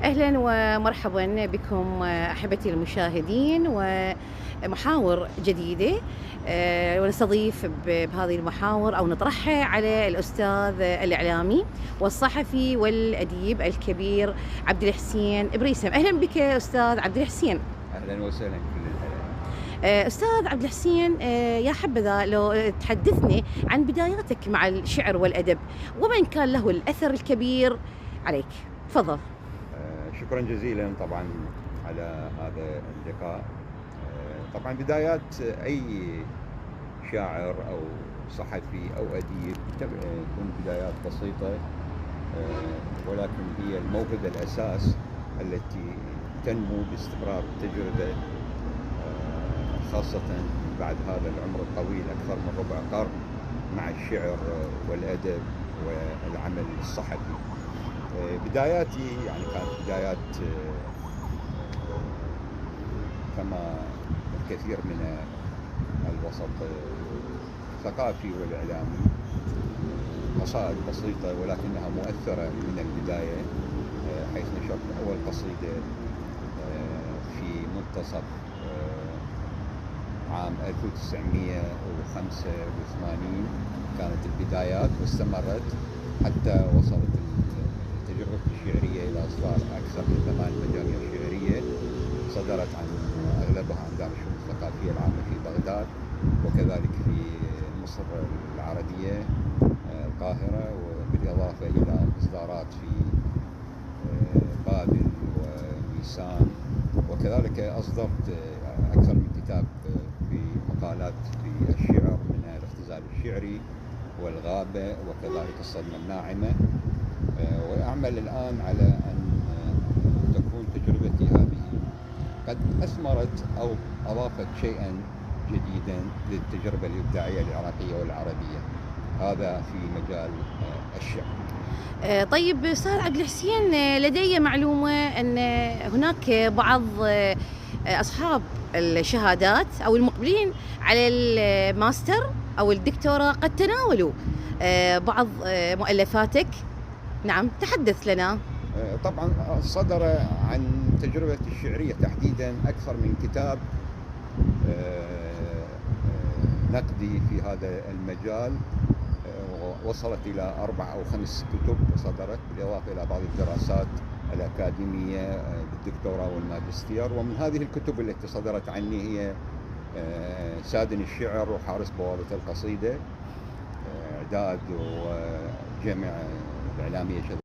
أهلا ومرحبا بكم أحبتي المشاهدين ومحاور جديدة. ونستضيف بهذه المحاور أو نطرحها على الأستاذ الإعلامي والصحفي والأديب الكبير عبد الحسين بريسم. أهلا بك أستاذ عبد الحسين. أهلا وسهلا كل الهلا. أستاذ عبد الحسين، يا حبذا لو تحدثني عن بداياتك مع الشعر والأدب ومن كان له الأثر الكبير عليك. تفضل. شكرا جزيلا طبعا على هذا اللقاء. طبعا بدايات أي شاعر أو صحفي أو أديب تكون بدايات بسيطة، ولكن هي الموهبة الأساس التي تنمو باستمرار التجربة، خاصة بعد هذا العمر الطويل أكثر من ربع قرن مع الشعر والأدب والعمل الصحفي. بداياتي يعني كانت بدايات كما الكثير من الوسط الثقافي والإعلامي، قصائد بسيطة ولكنها مؤثرة من البداية، حيث نشرت أول قصيدة في منتصف عام 1985. كانت البدايات واستمرت حتى وصلت تجربتي الشعرية إلى إصدار أكثر من 8 مجاميع شعرية صدرت عن أغلبها عن دار الشؤون الثقافية العامة في بغداد، وكذلك في مصر العربية القاهرة، وبالإضافة إلى إصدارات في بابل وميسان، وكذلك أصدرت أكثر من كتاب في مقالات في الشعر منها الاختزال الشعري والغابة وكذلك الصدمة الناعمة. وأعمل الآن على أن تكون تجربتي هذه قد أثمرت أو أضافت شيئا جديدا للتجربة الإبداعية العراقية والعربية، هذا في مجال الشعر. طيب أستاذ عبد الحسين، لدي معلومة أن هناك بعض أصحاب الشهادات أو المقبلين على الماستر أو الدكتوراه قد تناولوا بعض مؤلفاتك. نعم، تحدث لنا. طبعا صدر عن تجربتي الشعرية تحديدا أكثر من كتاب نقدي في هذا المجال، وصلت إلى 4 أو 5 كتب صدرت، بالإضافة إلى بعض الدراسات الأكاديمية بالدكتوراه والماجستير. ومن هذه الكتب التي صدرت عني هي سادن الشعر وحارس بوابة القصيدة، إعداد وجمع الإعلامية